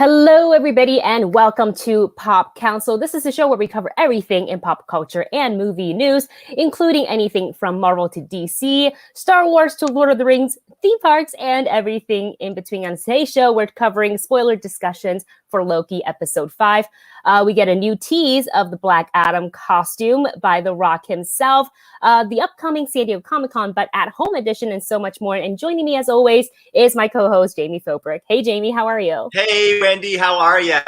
Hello, everybody, and welcome to Pop Council. This is a show where we cover everything in pop culture and movie news, including anything from Marvel to DC, Star Wars to Lord of the Rings, theme parks, and everything in between. On today's show, we're covering spoiler discussions for Loki Episode 5. We get a new tease of the Black Adam costume by The Rock himself, the upcoming San Diego Comic-Con, but at home edition, and so much more. And joining me, as always, is my co-host, Jami Philbrick. Hey, Jami, how are you? Hey, Wendy, how are ya?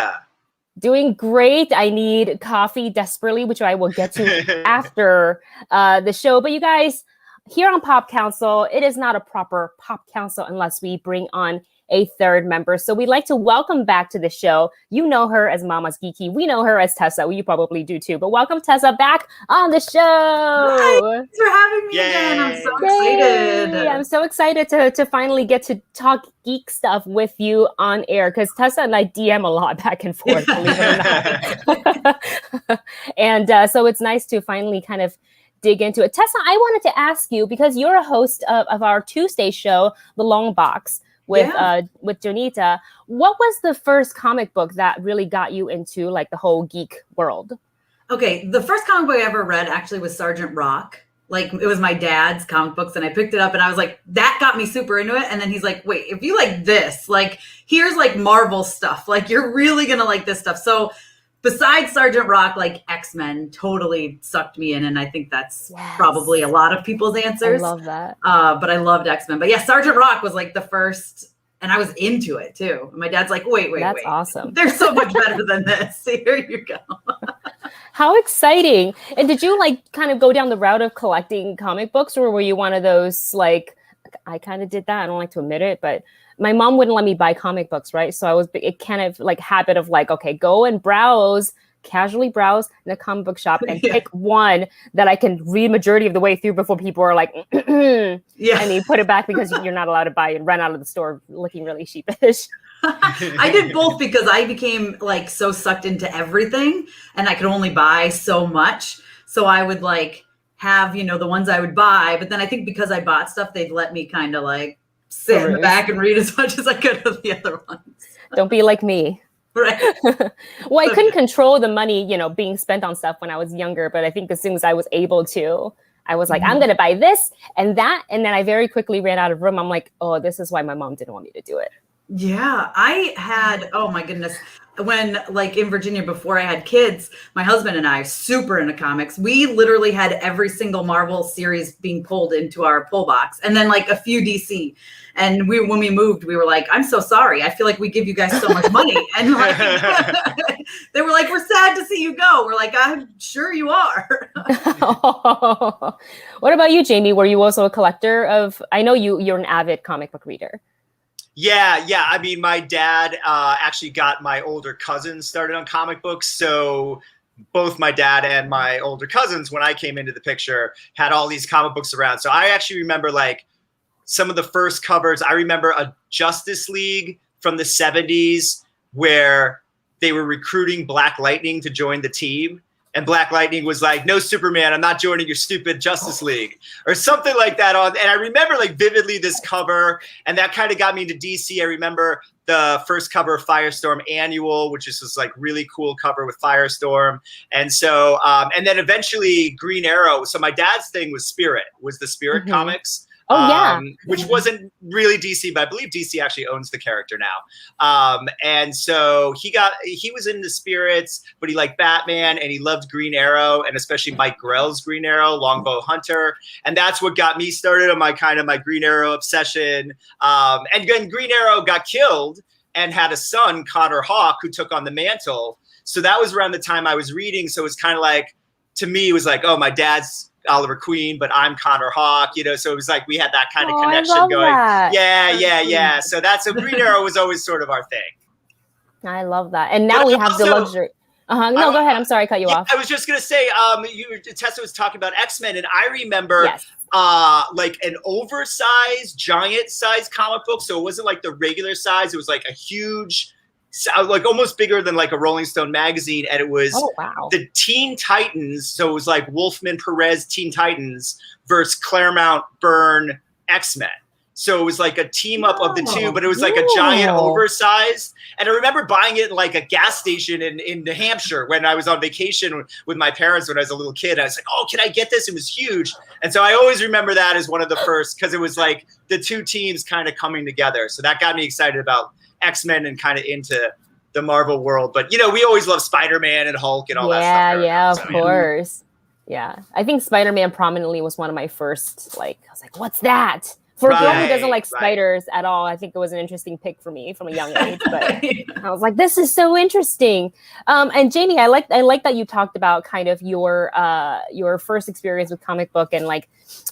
Doing great. I need coffee desperately, which I will get to after the show. But you guys, here on Pop Council, it is not a proper Pop Council unless we bring on a third member. So we'd like to welcome back to the show. You know her as Mama's Geeky. We know her as Tessa. Well, you probably do too. But welcome, Tessa, back on the show. Hi, thanks for having me again. I'm so excited. I'm so excited to finally get to talk geek stuff with you on air, because Tessa and I DM a lot back and forth, believe it or not. And so it's nice to finally kind of dig into it. Tessa, I wanted to ask you, because you're a host of our Tuesday show, The Long Box, with Jonita. What was the first comic book that really got you into like the whole geek world? Okay, the first comic book I ever read actually was Sergeant Rock. Like, it was my dad's comic books, and I picked it up, and I was like, that got me super into it. And then he's like, wait, if you like this, like, here's like Marvel stuff. Like, you're really gonna like this stuff. So besides Sergeant Rock, like X-Men totally sucked me in, and I think that's probably a lot of people's answers. I love that. But I loved X-Men. But yeah, Sergeant Rock was like the first, and I was into it too. And my dad's like, wait. That's awesome. They're so much better than this. Here you go. How exciting. And did you like kind of go down the route of collecting comic books, or were you one of those, like, I kind of did that. I don't like to admit it, but my mom wouldn't let me buy comic books, right? So I was a kind of like habit of like, okay, go and casually browse in a comic book shop and pick one that I can read majority of the way through before people are like, and you put it back because you're not allowed to buy and run out of the store looking really sheepish. I did both because I became like so sucked into everything, and I could only buy so much. So I would like have, the ones I would buy, but then I think because I bought stuff, they'd let me kind of like sit in the back and read as much as I could of the other ones. Don't be like me. Right. Well, I couldn't control the money, being spent on stuff when I was younger. But I think as soon as I was able to, I was like, I'm going to buy this and that. And then I very quickly ran out of room. I'm like, oh, this is why my mom didn't want me to do it. Yeah, I had, oh my goodness. When like in Virginia, before I had kids, my husband and I, super into comics. We literally had every single Marvel series being pulled into our pull box, and then like a few DC. And when we moved, we were like, I'm so sorry. I feel like we give you guys so much money. And like, they were like, we're sad to see you go. We're like, I'm sure you are. What about you, Jami? Were you also a collector of, I know you're an avid comic book reader. Yeah. I mean, my dad actually got my older cousins started on comic books. So both my dad and my older cousins, when I came into the picture, had all these comic books around. So I actually remember like some of the first covers. I remember a Justice League from the 70s where they were recruiting Black Lightning to join the team. And Black Lightning was like, no, Superman, I'm not joining your stupid Justice League, or something like that. And I remember like vividly this cover, and that kind of got me into DC. I remember the first cover of Firestorm Annual, which is this like really cool cover with Firestorm. And so, and then eventually Green Arrow. So my dad's thing was the Spirit comics. Oh, yeah. Which wasn't really DC, but I believe DC actually owns the character now. And so he was into Spirits, but he liked Batman, and he loved Green Arrow, and especially Mike Grell's Green Arrow, Longbow Hunter. And that's what got me started on my Green Arrow obsession. And then Green Arrow got killed and had a son, Connor Hawke, who took on the mantle. So that was around the time I was reading. So it was kind of like, to me, it was like, oh, my dad's Oliver Queen, but I'm Connor Hawke, so it was like we had that kind of connection going. That. Yeah. So Green Arrow was always sort of our thing. I love that. And now we have the luxury. No, go ahead. I'm sorry, I cut you off. I was just gonna say, Tessa was talking about X-Men, and I remember like an oversized, giant-sized comic book. So it wasn't like the regular size; it was like a huge, like almost bigger than like a Rolling Stone magazine, and it was the Teen Titans. So it was like Wolfman Perez Teen Titans versus Claremont Byrne X-Men. So it was like a team up of the two, but it was like a giant oversized. And I remember buying it in like a gas station in New Hampshire when I was on vacation with my parents when I was a little kid. I was like, oh, can I get this? It was huge. And so I always remember that as one of the first, because it was like the two teams kind of coming together. So that got me excited about X-Men and kind of into the Marvel world. But, we always love Spider-Man and Hulk and all that stuff. Yeah, of course. Yeah. I think Spider-Man prominently was one of my first, I was like, what's that? For a girl who doesn't like spiders at all, I think it was an interesting pick for me from a young age. But I was like, this is so interesting. And Jami, I like that you talked about kind of your first experience with comic book and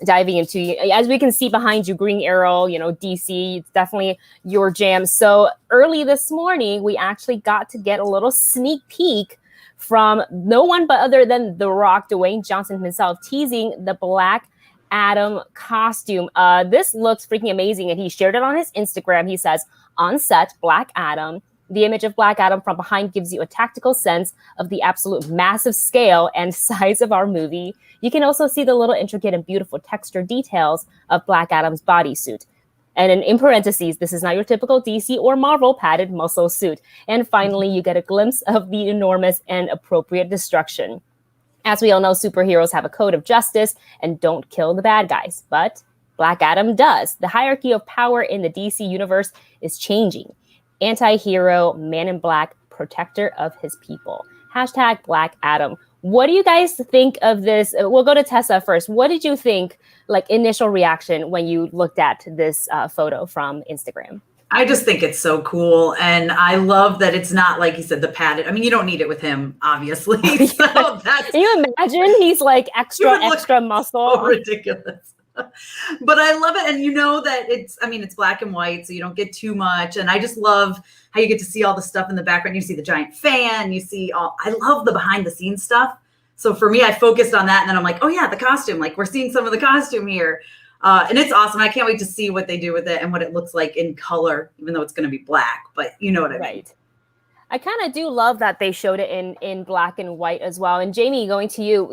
diving into, as we can see behind you, Green Arrow, DC, it's definitely your jam. So early this morning, we actually got to get a little sneak peek from no one but other than The Rock, Dwayne Johnson himself, teasing the Black Adam costume. This looks freaking amazing, and he shared it on his Instagram. He says, on set, Black Adam. The image of Black Adam from behind gives you a tactical sense of the absolute massive scale and size of our movie. You can also see the little intricate and beautiful texture details of Black Adam's bodysuit. And in parentheses, this is not your typical DC or Marvel padded muscle suit. And finally, you get a glimpse of the enormous and appropriate destruction. As we all know, superheroes have a code of justice and don't kill the bad guys, but Black Adam does. The hierarchy of power in the DC universe is changing. Anti-hero, man in black, protector of his people. Hashtag Black Adam. What do you guys think of this? We'll go to Tessa first. What did you think, initial reaction when you looked at this photo from Instagram? I just think it's so cool. And I love that it's not, like you said, the padded. I mean, you don't need it with him, obviously. So Can you imagine? He's extra muscle. So ridiculous. But I love it. And that it's black and white, so you don't get too much. And I just love how you get to see all the stuff in the background. You see the giant fan, I love the behind the scenes stuff. So for me, I focused on that. And then I'm like, oh yeah, the costume, we're seeing some of the costume here. And it's awesome. I can't wait to see what they do with it and what it looks like in color, even though it's going to be black. But you know what I mean. Right. I kind of do love that they showed it in black and white as well. And Jami, going to you,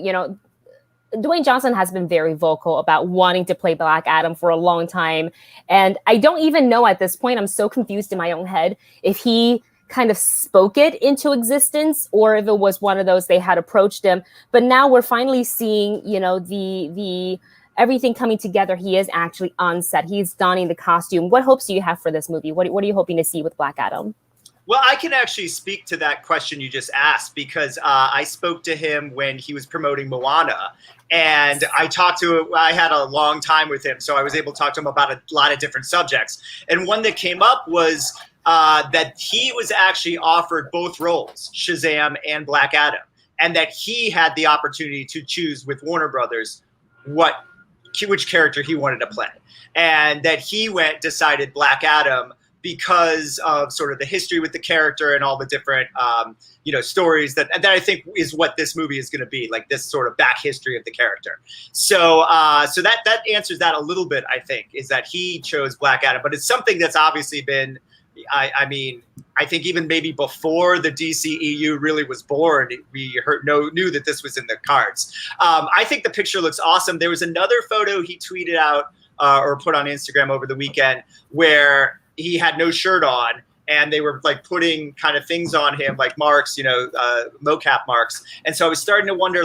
Dwayne Johnson has been very vocal about wanting to play Black Adam for a long time. And I don't even know at this point, I'm so confused in my own head, if he kind of spoke it into existence or if it was one of those they had approached him. But now we're finally seeing, the everything coming together. He is actually on set. He's donning the costume. What hopes do you have for this movie? What are you hoping to see with Black Adam? Well, I can actually speak to that question you just asked because I spoke to him when he was promoting Moana. And I had a long time with him. So I was able to talk to him about a lot of different subjects. And one that came up was that he was actually offered both roles, Shazam and Black Adam. And that he had the opportunity to choose with Warner Brothers which character he wanted to play, and that he decided Black Adam because of sort of the history with the character and all the different stories that I think is what this movie is going to be, like this sort of back history of the character. So that answers that a little bit. I think is that he chose Black Adam, but it's something that's obviously been. I think even maybe before the DCEU really was born, we knew that this was in the cards. I think the picture looks awesome. There was another photo he tweeted out or put on Instagram over the weekend where he had no shirt on and they were putting kind of things on him, like marks, mocap marks. And so I was starting to wonder,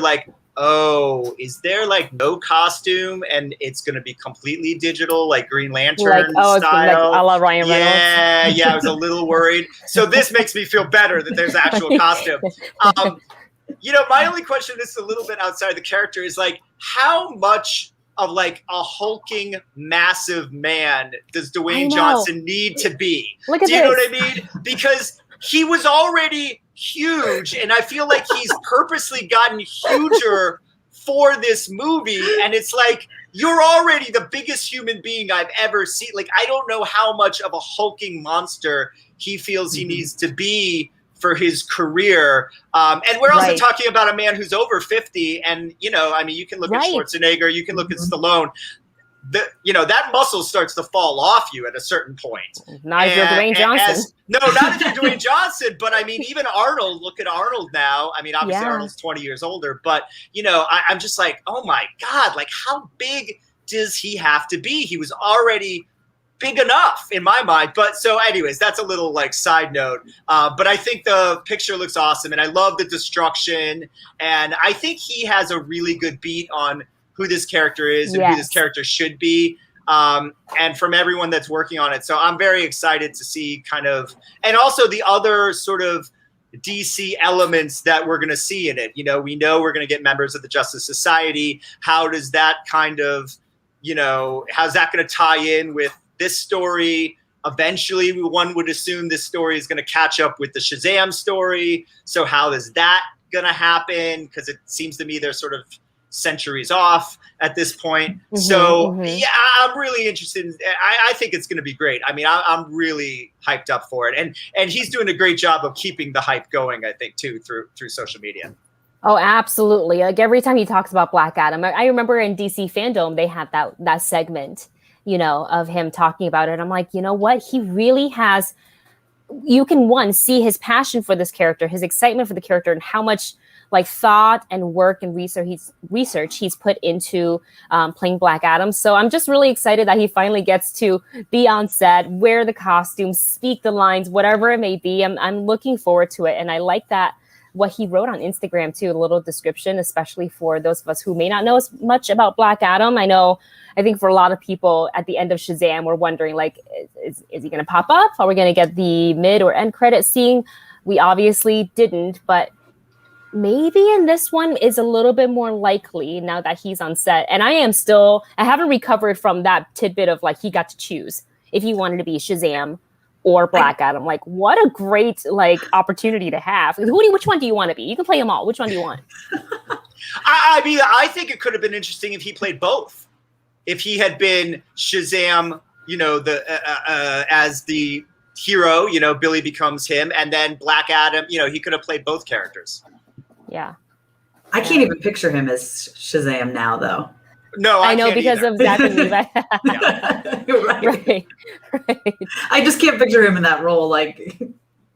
oh, is there no costume and it's going to be completely digital, like Green Lantern style? It's a la Ryan Reynolds. Yeah, I was a little worried. So this makes me feel better that there's actual costume. My only question, this is a little bit outside the character, is how much of a hulking massive man does Dwayne Johnson need to be? Look at Do you know what I mean? Because he was already huge, and I feel like he's purposely gotten huger for this movie, and it's you're already the biggest human being I've ever seen. I don't know how much of a hulking monster he feels he needs to be for his career. And we're also talking about a man who's over 50, and you can look at Schwarzenegger, you can look at Stallone. That muscle starts to fall off you at a certain point. Not if you're Dwayne Johnson. Not if you're Dwayne Johnson, but even Arnold, look at Arnold now. Obviously Arnold's 20 years older, but I'm just oh my God, how big does he have to be? He was already big enough in my mind. But so anyways, that's a little like side note. But I think the picture looks awesome, and I love the destruction. And I think he has a really good beat on who this character is and who this character should be. And from everyone that's working on it. So I'm very excited to see kind of, and also the other sort of DC elements that we're going to see in it. You know we're going to get members of the Justice Society. How does that kind of, how's that going to tie in with this story? Eventually, one would assume this story is going to catch up with the Shazam story. So how is that going to happen? Because it seems to me they're sort of centuries off at this point. Yeah, I'm really interested in, I think it's going to be great. I mean, I'm really hyped up for it. And he's doing a great job of keeping the hype going, I think, too, through social media. Oh, absolutely. Like every time he talks about Black Adam, I remember in DC Fandom, they had that segment, of him talking about it. I'm like, you know what? He really has, you can see his passion for this character, his excitement for the character, and how much like thought and work and research he's put into playing Black Adam. So I'm just really excited that he finally gets to be on set, wear the costume, speak the lines, whatever it may be. I'm looking forward to it. And I like that what he wrote on Instagram too, a little description, especially for those of us who may not know as much about Black Adam. I think for a lot of people at the end of Shazam, we're wondering like, is he going to pop up? Are we going to get the mid or end credit scene? We obviously didn't, but maybe in this one is a little bit more likely now that he's on set. And I haven't recovered from that tidbit of like, he got to choose if he wanted to be Shazam or Black Adam. Like, what a great like opportunity to have. Which one do you want to be? You can play them all. Which one do you want? I mean, I think it could have been interesting if he played both. If he had been Shazam, as the hero, Billy becomes him, and then Black Adam, he could have played both characters. Yeah. I can't even picture him as Shazam now, though. No, I know because either. of Zach and Levi. right. I just can't picture him in that role. Like,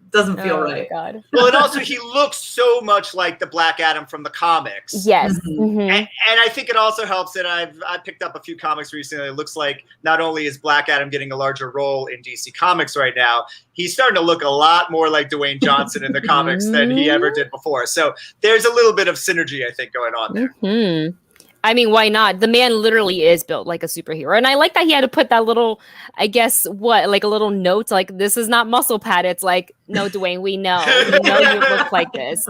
doesn't feel right. God. Well, and also he looks so much like the Black Adam from the comics. Yes. And I think it also helps that I picked up a few comics recently. It looks like not only is Black Adam getting a larger role in DC Comics right now, he's starting to look a lot more like Dwayne Johnson in the comics than he ever did before. So there's a little bit of synergy, I think, going on there. I mean, why not? The man literally is built like a superhero. And I like that he had to put that little, I guess, like a little note, like, this is not muscle pad. It's like, no, Dwayne, we know you look like this.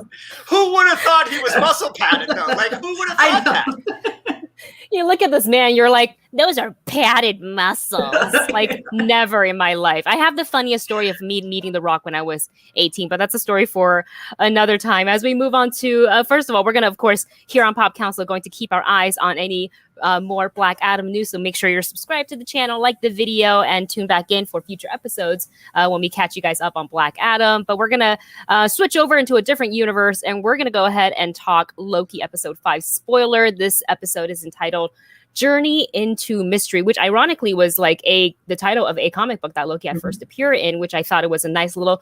Who would have thought he was muscle padded, though? Like, who would have thought that? You look at this man, you're like, those are padded muscles. Like, never in my life. I have the funniest story of me meeting The Rock when I was 18, but that's a story for another time. As we move on to, first of all, we're going to, of course, here on Pop Council, going to keep our eyes on any more Black Adam news. So make sure you're subscribed to the channel, like the video, and tune back in for future episodes when we catch you guys up on Black Adam. But we're going to switch over into a different universe, and we're going to go ahead and talk Loki episode 5. Spoiler, this episode is entitled Journey into Mystery, which ironically was like the title of a comic book that Loki had first appeared in, which I thought it was a nice little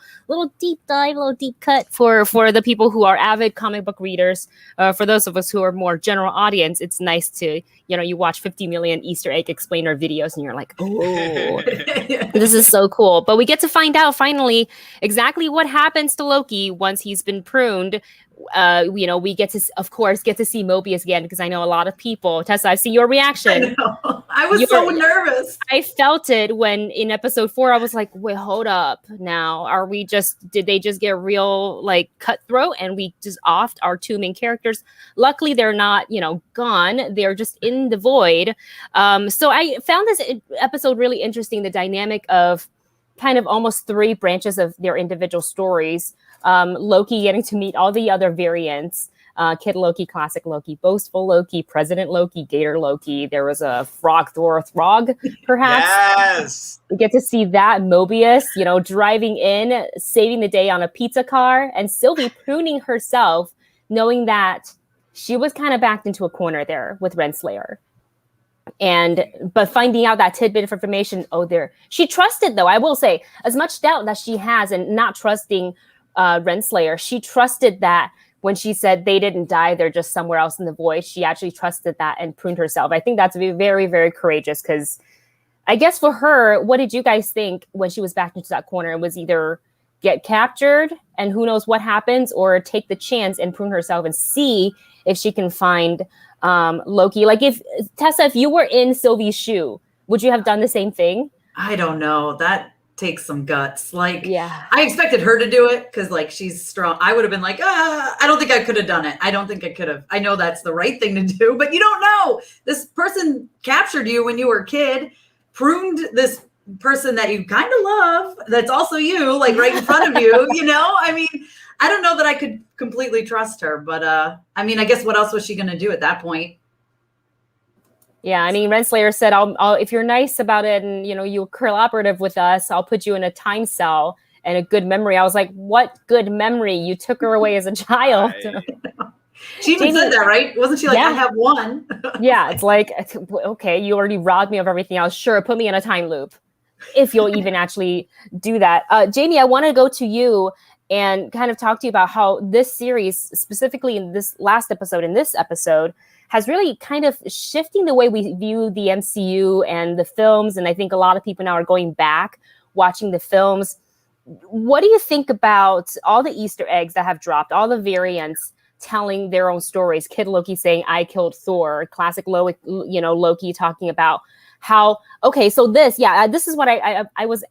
deep dive, little deep cut for the people who are avid comic book readers. For those of us who are more general audience, it's nice to, you watch 50 million Easter egg explainer videos and you're like, oh, this is so cool. But we get to find out finally exactly what happens to Loki once he's been pruned. We get to, of course, see Mobius again, because I know a lot of people. Tessa, I've seen your reaction. I was so nervous. I felt it when in episode 4, I was like, wait, hold up. Now, did they just get real like cutthroat and we just offed our 2 main characters? Luckily, they're not, gone. They're just in the void. So I found this episode really interesting, the dynamic of kind of almost 3 branches of their individual stories. Loki getting to meet all the other variants, Kid Loki, Classic Loki, Boastful Loki, President Loki, Gator Loki. There was a Frog Thor Throg, perhaps. Yes. We get to see that Mobius, driving in, saving the day on a pizza car, and Sylvie pruning herself, knowing that she was kind of backed into a corner there with Renslayer. But finding out that tidbit of information, she trusted, though, I will say, as much doubt that she has and not trusting Renslayer, she trusted that when she said they didn't die, they're just somewhere else in the void, she actually trusted that and pruned herself. I think that's very, very courageous, because I guess for her, what did you guys think when she was backed into that corner? It was either get captured and who knows what happens, or take the chance and prune herself and see if she can find Loki. Like, if Tessa, if you were in Sylvie's shoe, would you have done the same thing? I don't know. That takes some guts. Like, Yeah. I expected her to do it because, like, she's strong. I would have been like, I don't think I could have done it. I don't think I could have. I know that's the right thing to do, but you don't know. This person captured you when you were a kid, pruned this person that you kind of love, that's also you, like right in front of you, you know? I mean, I don't know that I could completely trust her, but I mean, I guess what else was she going to do at that point? Yeah, I mean, Renslayer said, I'll if you're nice about it and, you're cooperative with us, I'll put you in a time cell and a good memory. I was like, what good memory? You took her away as a child. She even said that, right? Wasn't she like, I have one? Yeah, it's like, okay, you already robbed me of everything else. Sure, put me in a time loop, if you'll even actually do that. Jami, I want to go to you and kind of talk to you about how this series, specifically in this last episode, has really kind of shifting the way we view the MCU and the films. And I think a lot of people now are going back, watching the films. What do you think about all the Easter eggs that have dropped, all the variants telling their own stories? Kid Loki saying, I killed Thor, classic Loki talking about how, okay, so this is what I was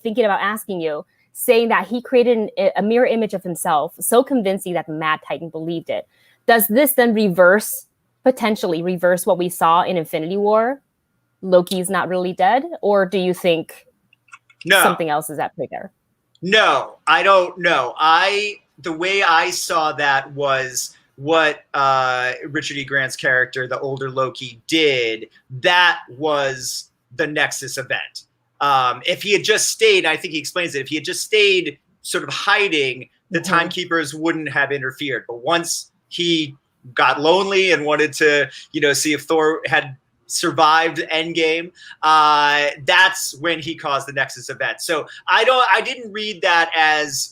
thinking about asking you, saying that he created a mirror image of himself, so convincing that the Mad Titan believed it. Does this then potentially reverse what we saw in Infinity War? Loki's not really dead? Or do you think something else is at play there? No, I don't know. The way I saw that was what Richard E. Grant's character, the older Loki, did. That was the Nexus event. If he had just stayed, I think he explains it, if he had just stayed sort of hiding, the timekeepers wouldn't have interfered. But once he got lonely and wanted to, see if Thor had survived Endgame, that's when he caused the Nexus event. So I didn't read that as,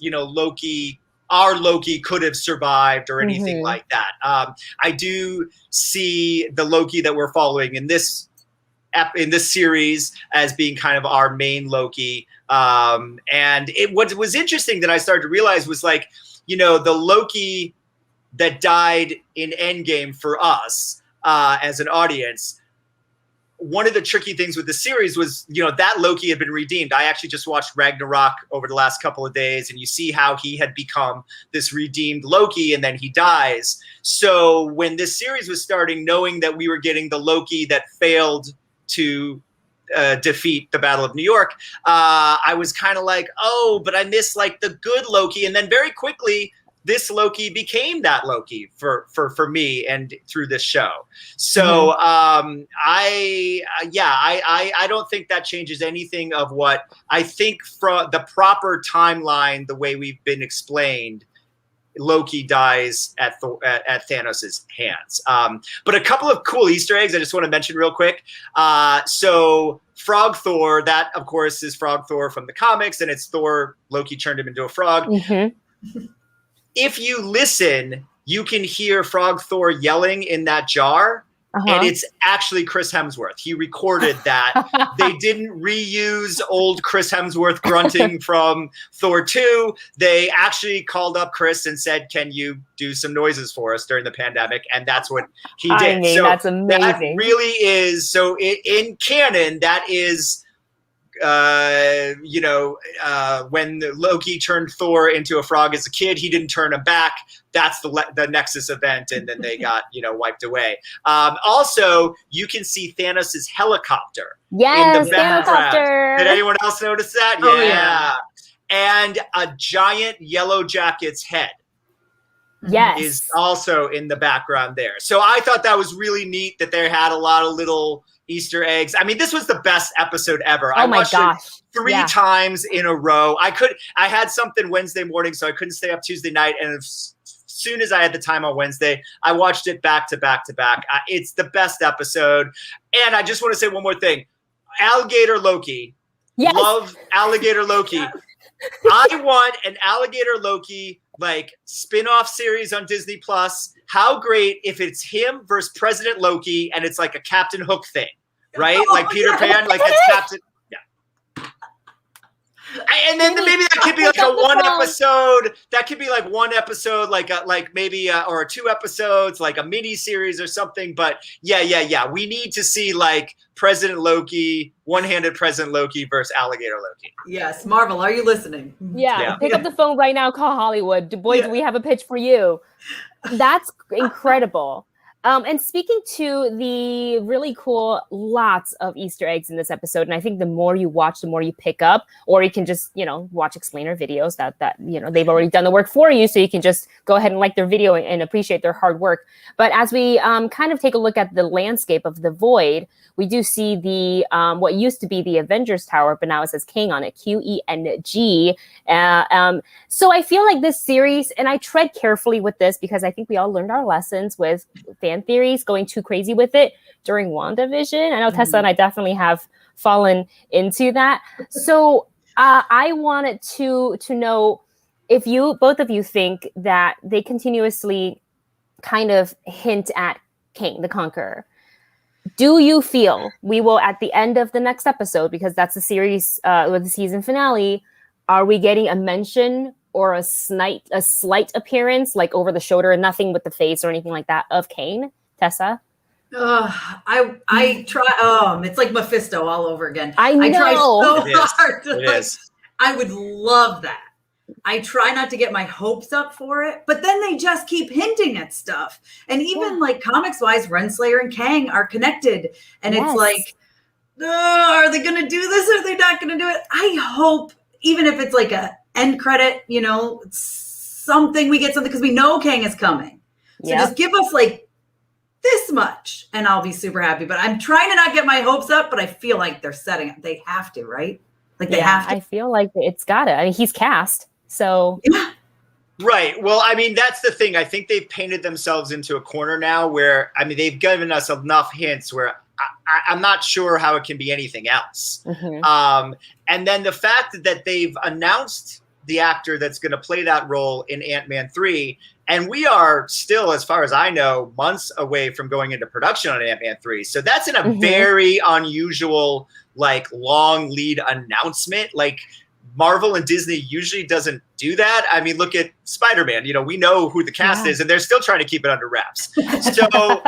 our Loki could have survived or anything like that. I do see the Loki that we're following in this series as being kind of our main Loki. And what was interesting that I started to realize was like, the Loki that died in Endgame for us as an audience, one of the tricky things with the series was, that Loki had been redeemed. I actually just watched Ragnarok over the last couple of days, and you see how he had become this redeemed Loki, and then he dies. So when this series was starting, knowing that we were getting the Loki that failed to defeat the Battle of New York, I was kind of like, oh, but I miss like the good Loki. And then very quickly, this Loki became that Loki for me and through this show. So I don't think that changes anything of what I think from the proper timeline, the way we've been explained. Loki dies at Thanos' hands. But a couple of cool Easter eggs I just want to mention real quick. So Frog Thor, that of course is Frog Thor from the comics, and it's Thor, Loki turned him into a frog. If you listen, you can hear Frog Thor yelling in that jar. And it's actually Chris Hemsworth. He recorded that. They didn't reuse old Chris Hemsworth grunting from Thor 2. They actually called up Chris and said, can you do some noises for us during the pandemic? And that's what he did. I mean, so that's amazing. That really is. So in canon, that is, when Loki turned Thor into a frog as a kid, he didn't turn him back. That's the Nexus event, and then they got wiped away. Also, you can see Thanos' helicopter in the background. Did anyone else notice that? Oh, yeah. And a giant Yellow Jacket's head is also in the background there. So I thought that was really neat that they had a lot of little Easter eggs. I mean, this was the best episode ever. I watched it 3 times in a row. I had something Wednesday morning, so I couldn't stay up Tuesday night. And as soon as I had the time on Wednesday, I watched it back to back to back. It's the best episode. And I just want to say one more thing. Alligator Loki. Yes. Love Alligator Loki. I want an Alligator Loki spin-off series on Disney Plus. How great if it's him versus President Loki and it's like a Captain Hook thing. right? Like Peter Pan, like it's Captain. And then maybe that could be like a one episode. That could be like one episode, like maybe or 2 episodes, like a mini series or something. But yeah. We need to see like President Loki, one-handed President Loki versus Alligator Loki. Yes, Marvel, are you listening? Yeah. Pick up the phone right now. Call Hollywood. Boys, we have a pitch for you. That's incredible. And speaking to the really cool, lots of Easter eggs in this episode. And I think the more you watch, the more you pick up, or you can just, watch explainer videos that they've already done the work for you. So you can just go ahead and like their video and appreciate their hard work. But as we kind of take a look at the landscape of the Void, we do see the what used to be the Avengers Tower, but now it says King on it, QENG. So I feel like this series, and I tread carefully with this because I think we all learned our lessons with fan theories, going too crazy with it during WandaVision. I know Tessa and I definitely have fallen into that. So I wanted to know if both of you think that they continuously kind of hint at King the Conqueror. Do you feel we will, at the end of the next episode, because that's the series with the season finale, are we getting a mention or a slight appearance, like over the shoulder, and nothing with the face or anything like that, of Kane? Tessa? I try. It's like Mephisto all over again. I know. I try so hard. It is. I would love that. I try not to get my hopes up for it, but then they just keep hinting at stuff. And even like comics wise, Renslayer and Kang are connected. And it's like, are they going to do this or are they not going to do it? I hope, even if it's like a end credit, something, we get something, because we know Kang is coming. So just give us like this much and I'll be super happy. But I'm trying to not get my hopes up, but I feel like they're setting it. They have to, right? Like they have to. I feel like it's got it. I mean, he's cast. So right. Well, I mean, that's the thing. I think they've painted themselves into a corner now where, I mean, they've given us enough hints where I'm not sure how it can be anything else. And then the fact that they've announced the actor that's going to play that role in Ant-Man 3, and we are still, as far as I know, months away from going into production on Ant-Man 3. So that's in a very unusual, like, long lead announcement. Like, Marvel and Disney usually doesn't do that. I mean, look at Spider-Man. We know who the cast is, and they're still trying to keep it under wraps. So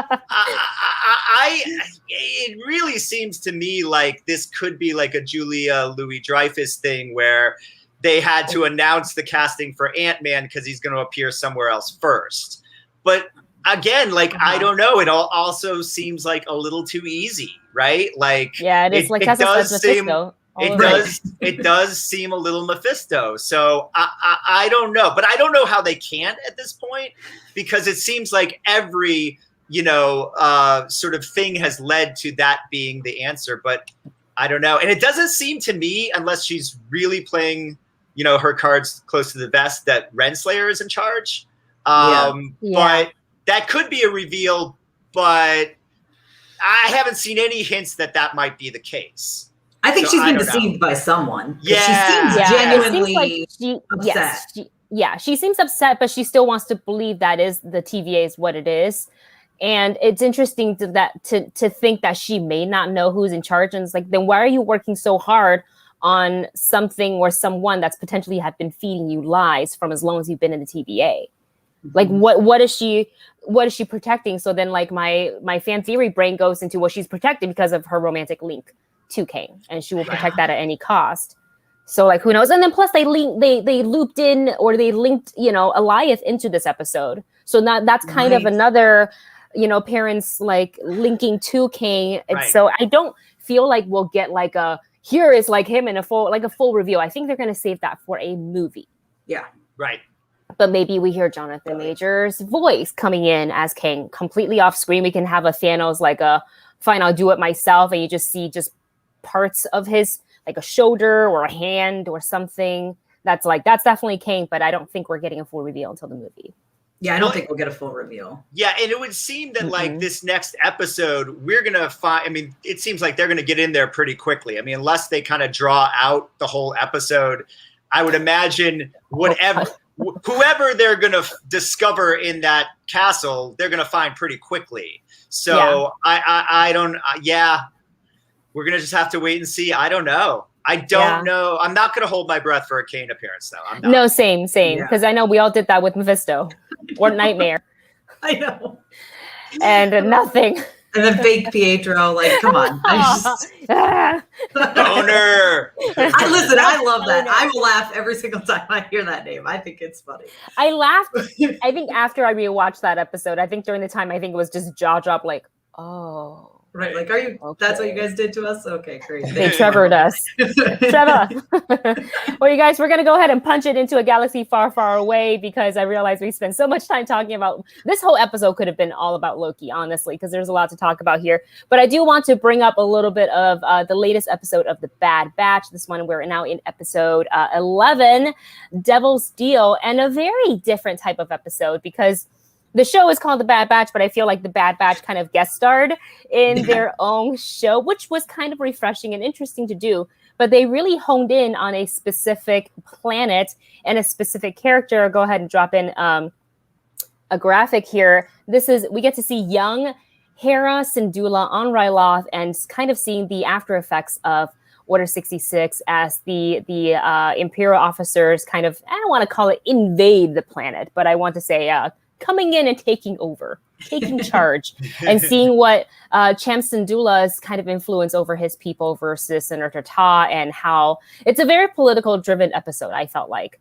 it really seems to me like this could be like a Julia Louis-Dreyfus thing where they had to announce the casting for Ant-Man because he's going to appear somewhere else first. But again, like, I don't know. It also seems like a little too easy, right? Like, it is like Tessa says, Mephisto. It does seem a little Mephisto. So I don't know, but I don't know how they can't at this point, because it seems like every, sort of thing has led to that being the answer, but I don't know. And it doesn't seem to me, unless she's really playing, her cards close to the vest, that Renslayer is in charge. But that could be a reveal, but I haven't seen any hints that might be the case. I think she's been deceived by someone. Yeah. She seems genuinely upset. She seems upset, but she still wants to believe that is the TVA is what it is. And it's interesting to think that she may not know who's in charge. And it's like, then why are you working so hard on something or someone that's potentially have been feeding you lies from as long as you've been in the TVA? Like, what is she protecting? So then, like, my fan theory brain goes into what she's protecting because of her romantic link to Kang, and she will protect that at any cost. So, like, who knows? And then plus they looped in, or they linked, Alioth into this episode. So now that's kind of another, parents like linking to Kang. And so I don't feel like we'll get like here is like him in a full reveal. I think they're going to save that for a movie. Yeah. Right. But maybe we hear Jonathan Major's voice coming in as Kang completely off screen. We can have a Thanos like fine, I'll do it myself. And you just see just parts of his, like a shoulder or a hand or something. That's definitely Kang, but I don't think we're getting a full reveal until the movie. Yeah, I don't think we'll get a full reveal. Yeah, and it would seem that like this next episode, we're going to find, I mean, it seems like they're going to get in there pretty quickly. I mean, unless they kind of draw out the whole episode, I would imagine whoever they're going to discover in that castle, they're going to find pretty quickly. So I don't, we're going to just have to wait and see. I don't know. I don't know. I'm not going to hold my breath for a Kane appearance, though. I'm not. No, same. Because I know we all did that with Mephisto or Nightmare. I know. And nothing. And then fake Pietro, like, come on. Boner. I love that. I will laugh every single time I hear that name. I think it's funny. I laughed. I think after I rewatched that episode, I think during the time, I think it was just jaw drop, like, oh. Right, like, are you? Okay. That's what you guys did to us? Okay, great. They Trevored us. Trevor. Well, you guys, we're going to go ahead and punch it into a galaxy far, far away, because I realize we spend so much time talking about, this whole episode could have been all about Loki, honestly, because there's a lot to talk about here. But I do want to bring up a little bit of the latest episode of The Bad Batch. This one, we're now in episode 11, Devil's Deal, and a very different type of episode, because the show is called The Bad Batch, but I feel like The Bad Batch kind of guest starred in their own show, which was kind of refreshing and interesting to do. But they really honed in on a specific planet and a specific character. Go ahead and drop in a graphic here. We get to see young Hera Syndulla on Ryloth and kind of seeing the after effects of Order 66 as the Imperial officers kind of, I don't want to call it invade the planet, but I want to say coming in and taking charge, and seeing what Cham Syndulla's kind of influence over his people versus Senator Ta, and how it's a very political driven episode, I felt like.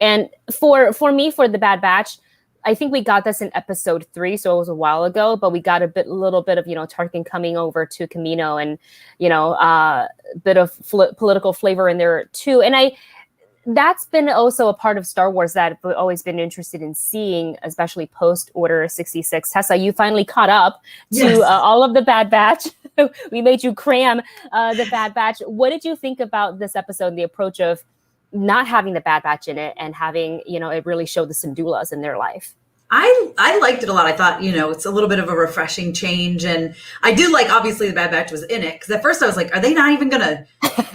And for me, for The Bad Batch, I think we got this in episode 3, so it was a while ago, but we got a little bit of, Tarkin coming over to Kamino, and, a bit of political flavor in there too. And that's been also a part of Star Wars that I've always been interested in seeing, especially post Order 66. Tessa, you finally caught up to all of The Bad Batch. We made you cram The Bad Batch. What did you think about this episode and the approach of not having The Bad Batch in it and having, it really showed the Syndullas in their life? I liked it a lot. I thought, it's a little bit of a refreshing change. And I did like, obviously, The Bad Batch was in it. Because at first I was like, are they not even going to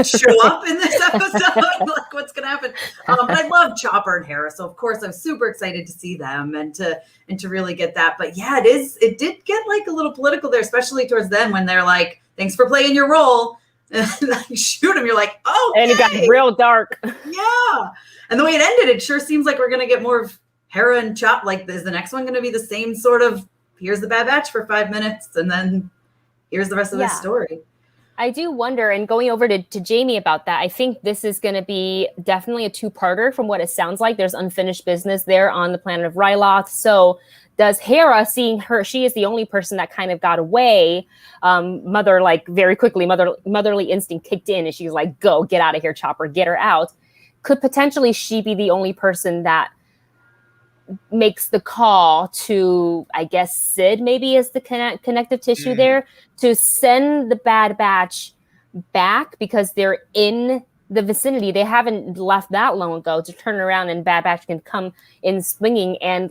show up in this episode? Like, what's going to happen? But I love Chopper and Hera. So, of course, I'm super excited to see them and to really get that. But, yeah, it did get, like, a little political there, especially towards them when they're like, thanks for playing your role. And you shoot him. You're like, oh, and it got real dark. Yeah. And the way it ended, it sure seems like we're going to get more of Hera and Chop. Like, is the next one going to be the same sort of, here's the Bad Batch for 5 minutes, and then here's the rest of the story? I do wonder, and going over to Jami about that, I think this is going to be definitely a two-parter from what it sounds like. There's unfinished business there on the planet of Ryloth. So does Hera, seeing her, she is the only person that kind of got away, very quickly, motherly instinct kicked in, and she's like, go, get out of here, Chopper, get her out. Could potentially she be the only person that makes the call to, I guess, Sid maybe is the connective tissue there, to send the Bad Batch back, because they're in the vicinity. They haven't left that long ago to turn around and Bad Batch can come in swinging. And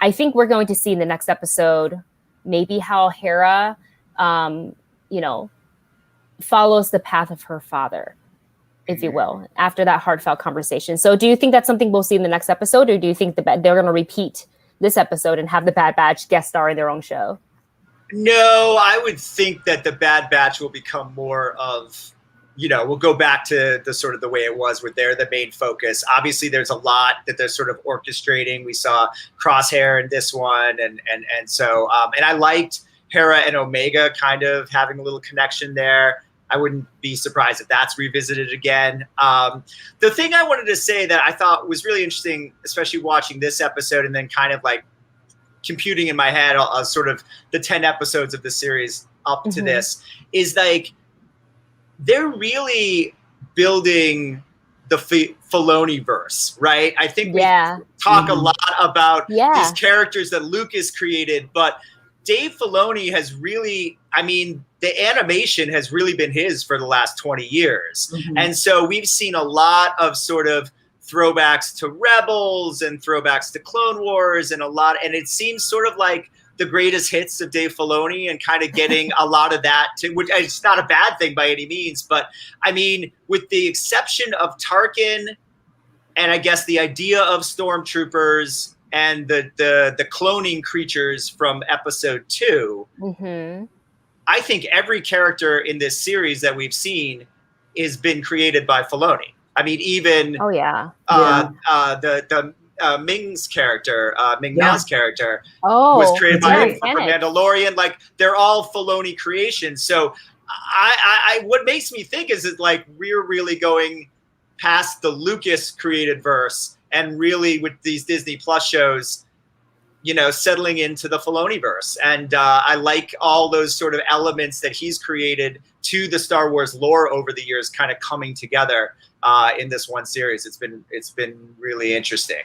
I think we're going to see in the next episode maybe how Hera, follows the path of her father, if you will, after that heartfelt conversation. So do you think that's something we'll see in the next episode, or do you think they're going to repeat this episode and have the Bad Batch guest star in their own show? No, I would think that the Bad Batch will become more of, we'll go back to the sort of the way it was, where they're the main focus. Obviously, there's a lot that they're sort of orchestrating. We saw Crosshair in this one, and so and I liked Hera and Omega kind of having a little connection there. I wouldn't be surprised if that's revisited again. The thing I wanted to say that I thought was really interesting, especially watching this episode and then kind of like computing in my head sort of the 10 episodes of the series up to this, is like they're really building the Filoni verse, right? I think we talk a lot about these characters that Lucas created, but Dave Filoni has really, the animation has really been his for the last 20 years. And so we've seen a lot of sort of throwbacks to Rebels and throwbacks to Clone Wars and it seems sort of like the greatest hits of Dave Filoni, and kind of getting a lot of that to, which it's not a bad thing by any means, but with the exception of Tarkin and I guess the idea of stormtroopers and the cloning creatures from episode 2, I think every character in this series that we've seen has been created by Filoni. I mean, even the Ming's character, Ming-Na's character, was created by him from Mandalorian. Like, they're all Filoni creations. So I what makes me think is that, like, we're really going past the Lucas created verse and really with these Disney Plus shows, you know, settling into the Filoniverse. And I like all those sort of elements that he's created to the Star Wars lore over the years kind of coming together in this one series. It's been really interesting.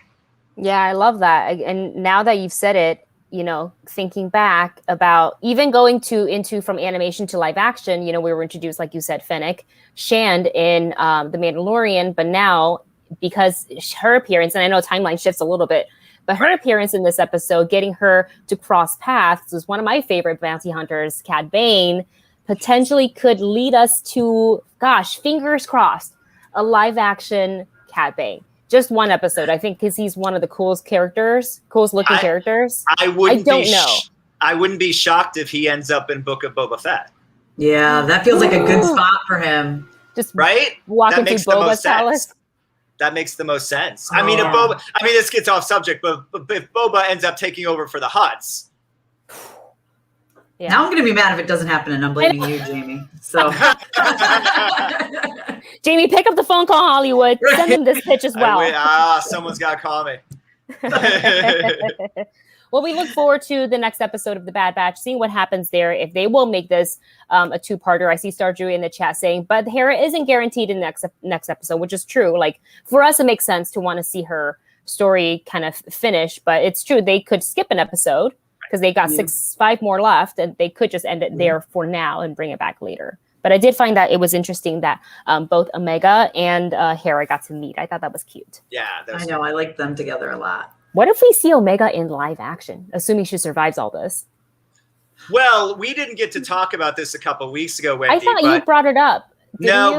Yeah, I love that. And now that you've said it, you know, thinking back about even going into from animation to live action, you know, we were introduced, like you said, Fennec Shand in The Mandalorian, but now because her appearance, and I know timeline shifts a little bit, but her appearance in this episode, getting her to cross paths, was one of my favorite bounty hunters, Cad Bane, potentially could lead us to, gosh, fingers crossed, a live action Cad Bane. Just one episode, I think, because he's one of the coolest looking characters. I wouldn't be shocked if he ends up in Book of Boba Fett. Yeah, that feels like a good spot for him. Just right? Walking through Boba's palace. That makes the most sense. I mean, this gets off subject, but if Boba ends up taking over for the Hutts. Yeah. Now I'm going to be mad if it doesn't happen, and I'm blaming you, Jamie. So, Jamie, pick up the phone, call Hollywood. Send them this pitch as well. Someone's got to call me. Well, we look forward to the next episode of The Bad Batch, seeing what happens there, if they will make this a two-parter. I see Stardew in the chat saying, but Hera isn't guaranteed in the next episode, which is true. Like, for us, it makes sense to want to see her story kind of finish, but it's true. They could skip an episode because they got 5 more left, and they could just end it there for now and bring it back later. But I did find that it was interesting that both Omega and Hera got to meet. I thought that was cute. Yeah, I know. I like them together a lot. What if we see Omega in live action, assuming she survives all this? Well, we didn't get to talk about this a couple weeks ago, Wendy. I thought you brought it up. No, you?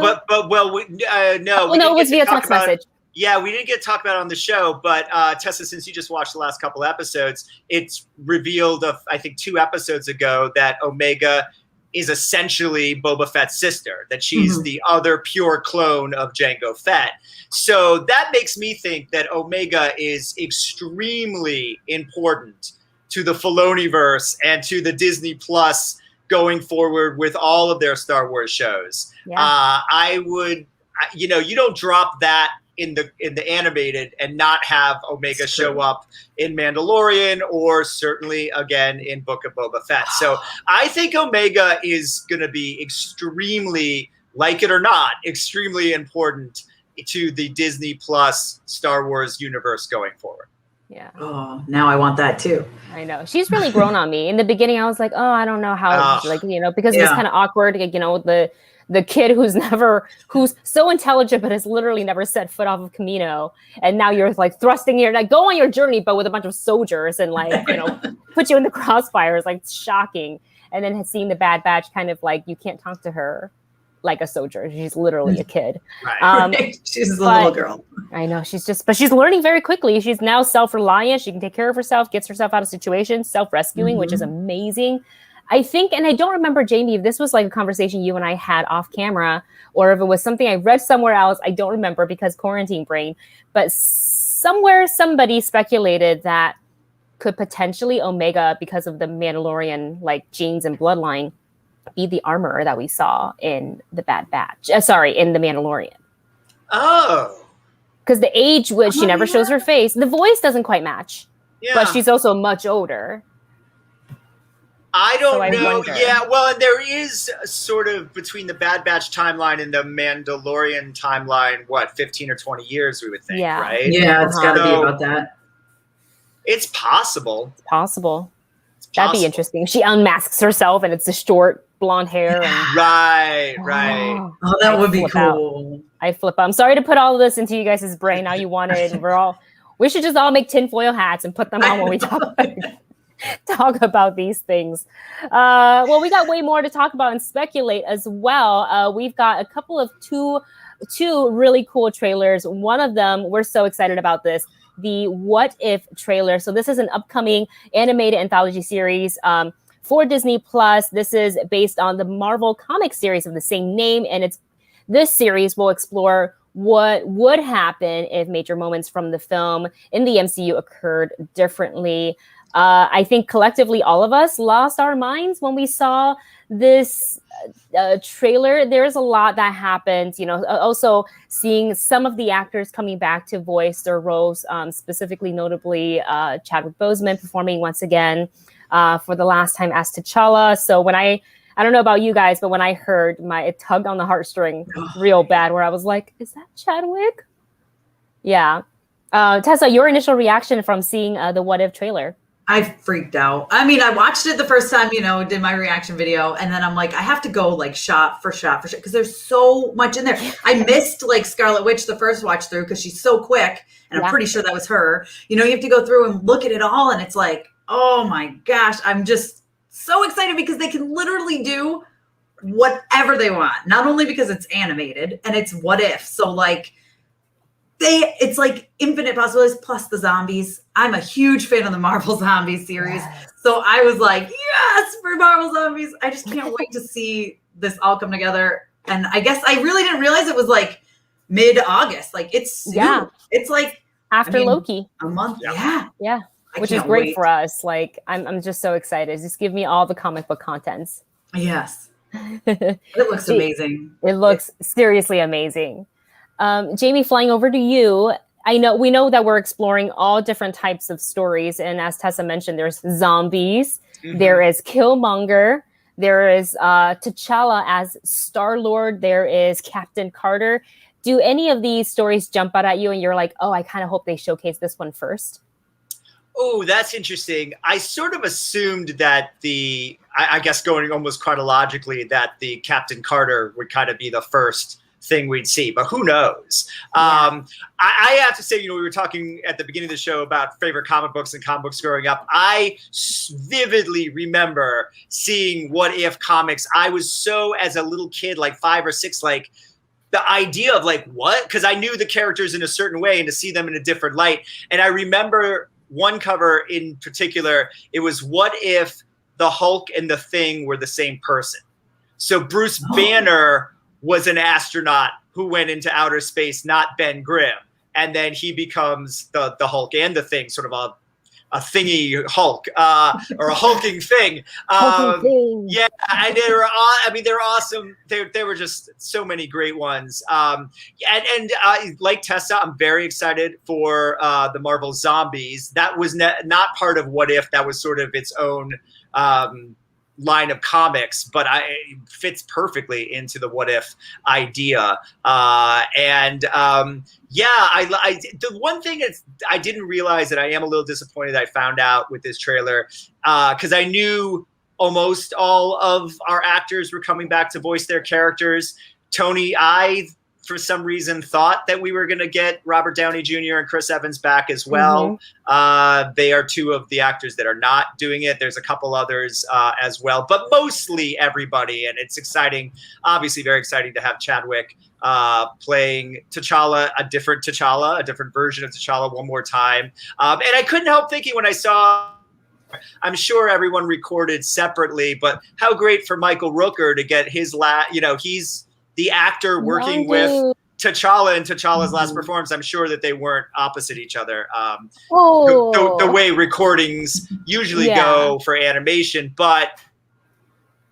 no. It was via text message. Yeah, we didn't get to talk about it on the show, but Tessa, since you just watched the last couple episodes, it's revealed, I think 2 episodes ago, that Omega is essentially Boba Fett's sister, that she's the other pure clone of Jango Fett. So that makes me think that Omega is extremely important to the Filoniverse and to the Disney Plus going forward with all of their Star Wars shows. Yeah. I would, you don't drop that in the animated and not have Omega show up in Mandalorian, or certainly again in Book of Boba Fett. So I think Omega is going to be extremely, like it or not, extremely important to the Disney Plus Star Wars universe going forward. Yeah. Oh, now I want that too. I know. She's really grown on me. In the beginning, I was like, oh, I don't know how, because it's kind of awkward, the kid who's so intelligent but has literally never set foot off of Camino, and now you're like thrusting your, like, go on your journey but with a bunch of soldiers and put you in the crossfires, like, it's shocking. And then seeing the Bad Batch, kind of like, you can't talk to her like a soldier. She's literally a kid. Right. She's a little girl. I know. But she's learning very quickly. She's now self-reliant. She can take care of herself, gets herself out of situations, self-rescuing, which is amazing. I think, and I don't remember, Jamie, if this was like a conversation you and I had off camera, or if it was something I read somewhere else. I don't remember because quarantine brain, but somewhere somebody speculated that could potentially Omega, because of the Mandalorian like genes and bloodline, be the armorer that we saw in the Bad Batch. In the Mandalorian. Oh. Because the age, which she never shows her face, the voice doesn't quite match. Yeah. But she's also much older. I don't know. Yeah, well, and there is sort of between the Bad Batch timeline and the Mandalorian timeline, 15 or 20 years, we would think, right? Yeah, it's got to be about that. It's possible. That'd be interesting. She unmasks herself and it's the short blonde hair. And, right. Oh, that would be cool. I flip out. I'm sorry to put all of this into you guys' brain. Now you want it. We should just all make tinfoil hats and put them on when we talk about these things. Well, we got way more to talk about and speculate as well. We've got a couple of two really cool trailers. One of them, we're so excited about this, the What If trailer. So this is an upcoming animated anthology series for Disney Plus. This is based on the Marvel comic series of the same name, and this series will explore what would happen if major moments from the film in the MCU occurred differently. I think collectively all of us lost our minds when we saw this trailer. There's a lot that happens, also seeing some of the actors coming back to voice their roles, specifically notably Chadwick Boseman performing once again for the last time as T'Challa. So when I don't know about you guys, but when I heard, it tugged on the heartstring real bad, where I was like, is that Chadwick? Yeah. Tessa, your initial reaction from seeing the What If trailer? I freaked out. I mean, I watched it the first time, did my reaction video. And then I'm like, I have to go like shot for shot because there's so much in there. I missed like Scarlet Witch the first watch through because she's so quick. And I'm pretty sure that was her. You have to go through and look at it all. And it's like, oh my gosh, I'm just so excited because they can literally do whatever they want. Not only because it's animated and it's what if. So like, it's like infinite possibilities plus the zombies. I'm a huge fan of the Marvel Zombie series. Yes. So I was like, yes, for Marvel Zombies. I just can't wait to see this all come together. And I guess I really didn't realize it was like mid-August. Like it's soon. Yeah. It's like after Loki. A month. Yeah. Which is great for us. Like I'm just so excited. Just give me all the comic book contents. Yes. It looks amazing. It looks seriously amazing. Jami, flying over to you. We know that we're exploring all different types of stories. And as Tessa mentioned, there's zombies, there is Killmonger, there is T'Challa as Star-Lord, there is Captain Carter. Do any of these stories jump out at you and you're like, oh, I kind of hope they showcase this one first? Oh, that's interesting. I sort of assumed that I guess going almost chronologically, that the Captain Carter would kind of be the first thing we'd see, but who knows? Yeah. I have to say, we were talking at the beginning of the show about favorite comic books and comic books growing up. I vividly remember seeing What If comics. I was so, as a little kid, like 5 or 6, like the idea of like, what? Because I knew the characters in a certain way and to see them in a different light. And I remember one cover in particular, it was what if the Hulk and the Thing were the same person? So Bruce Banner was an astronaut who went into outer space, not Ben Grimm. And then he becomes the Hulk and the Thing, sort of a thingy Hulk, or a hulking thing. Yeah, and they were awesome. They were just so many great ones. And like Tessa, I'm very excited for the Marvel Zombies. That was not part of What If. That was sort of its own line of comics, but it fits perfectly into the What If idea. The one thing is I didn't realize that I am a little disappointed I found out with this trailer, because I knew almost all of our actors were coming back to voice their characters. Tony, I for some reason thought that we were going to get Robert Downey Jr. and Chris Evans back as well. They are two of the actors that are not doing it. There's a couple others as well, but mostly everybody. And it's exciting, obviously very exciting to have Chadwick playing T'Challa, a different version of T'Challa one more time. And I couldn't help thinking when I saw, I'm sure everyone recorded separately, but how great for Michael Rooker to get his he's the actor working with T'Challa in T'Challa's last performance. I'm sure that they weren't opposite each other. The way recordings usually go for animation, but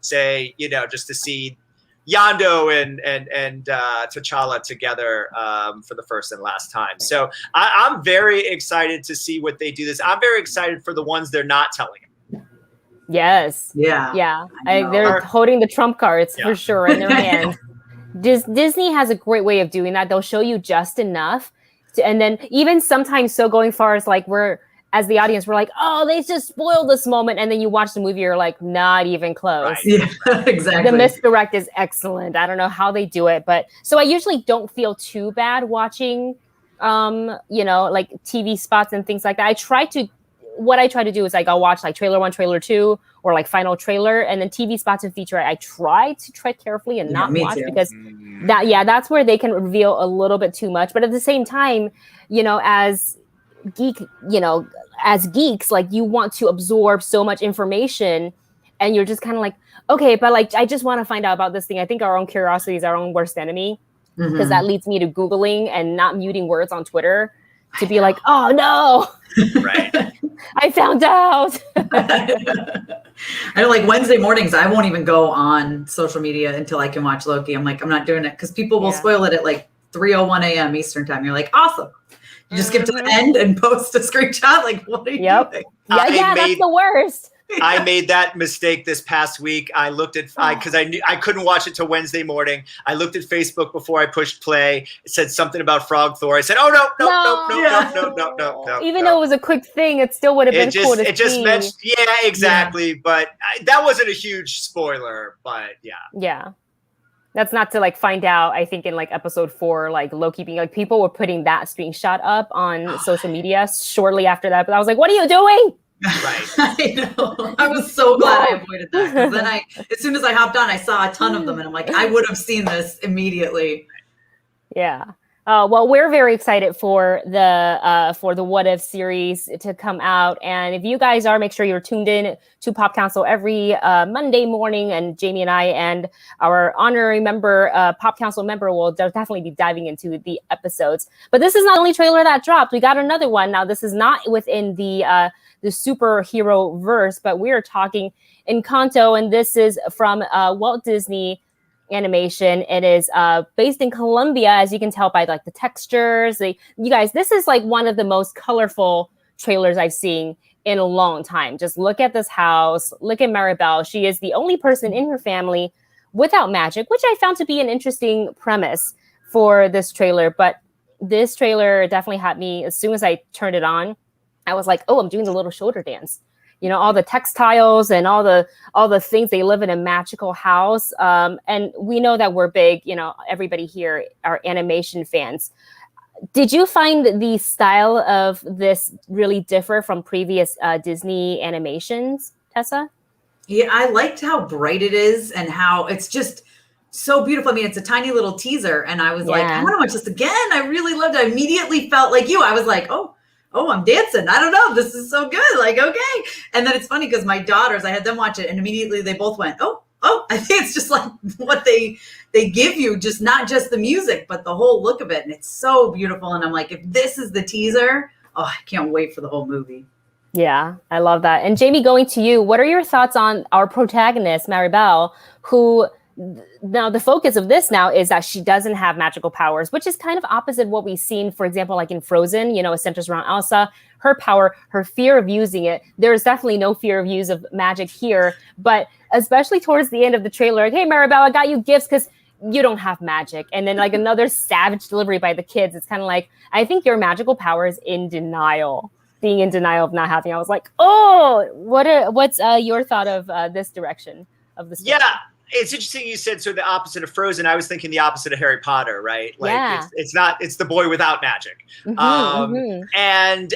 say, just to see Yondu and T'Challa together for the first and last time. So I'm very excited to see what they do this. I'm very excited for the ones they're not telling it. Yes. Yeah. They're holding the trump cards for sure in their hands. Disney has a great way of doing that. They'll show you just enough and then even sometimes so going far as like we're, as the audience, we're like, oh, they just spoiled this moment. And then you watch the movie, you're like, not even close. Right. Yeah, exactly. The misdirect is excellent. I don't know how they do it. But so I usually don't feel too bad watching, like TV spots and things like that. What I try to do is like I'll watch like trailer 1, trailer 2, or like final trailer, and then TV spots and feature. I try to tread carefully and not watch because that's where they can reveal a little bit too much. But at the same time, as geeks, like you want to absorb so much information and you're just kind of like, okay, but like, I just want to find out about this thing. I think our own curiosity is our own worst enemy, because that leads me to Googling and not muting words on Twitter to be like, oh no, Right. I found out. I know, like Wednesday mornings, I won't even go on social media until I can watch Loki. I'm like, I'm not doing it because people will spoil it at like 3:01 a.m. Eastern time. You're like, awesome. You just skip to the end and post a screenshot. Like, what are you doing? Yeah, that's the worst. I made that mistake this past week. I looked at because I knew I couldn't watch it till Wednesday morning. I looked at Facebook before I pushed play. It said something about Frog Thor. I said, "Oh no!" Even though it was a quick thing, it still would have been cool to see. It just mentioned, exactly. Yeah. But that wasn't a huge spoiler. But yeah. That's not to like find out. I think in like episode 4, like Loki being like, people were putting that screenshot up on social media shortly after that. But I was like, what are you doing? Right. I know. I was so glad I avoided that. Because then as soon as I hopped on, I saw a ton of them, and I'm like, I would have seen this immediately. Yeah. Well, we're very excited for the What If series to come out, and if you guys are, make sure you're tuned in to Pop Council every Monday morning. And Jami and I and our honorary member, Pop Council member, will definitely be diving into the episodes. But this is not the only trailer that dropped. We got another one. Now, this is not within the superhero verse, but we are talking Encanto, and this is from Walt Disney Animation. It is based in Colombia, as you can tell by like the textures. You guys, this is like one of the most colorful trailers I've seen in a long time. Just look at this house. Look at Maribel. She is the only person in her family without magic, which I found to be an interesting premise for this trailer. But this trailer definitely had me. As soon as I turned it on, I was like, oh, I'm doing the little shoulder dance. You know, all the textiles and all the things. They live in a magical house. And we know that we're big, you know, everybody here are animation fans. Did you find the style of this really differ from previous Disney animations, Tessa? Yeah, I liked how bright it is and how it's just so beautiful. I mean, it's a tiny little teaser, and I was like, I want to watch this again. I really loved it. I immediately felt like you. I was like, oh, I'm dancing. I don't know. This is so good. Like, okay. And then it's funny because my daughters, I had them watch it, and immediately they both went, oh, I think it's just like what they give you, just not just the music, but the whole look of it. And it's so beautiful. And I'm like, if this is the teaser, oh, I can't wait for the whole movie. Yeah, I love that. And Jami, going to you, what are your thoughts on our protagonist, Maribel, who now the focus of this now is that she doesn't have magical powers, which is kind of opposite what we've seen, for example, like in Frozen, you know, it centers around Elsa, her power, her fear of using it. There is definitely no fear of use of magic here, but especially towards the end of the trailer, like, hey, Maribel, I got you gifts because you don't have magic. And then like another savage delivery by the kids. It's kind of like, I think your magical power is in denial, being in denial of not having. I was like, oh, what's your thought of this direction of the story? Yeah. It's interesting you said so the opposite of Frozen. I was thinking the opposite of Harry Potter, right? Like it's the boy without magic. And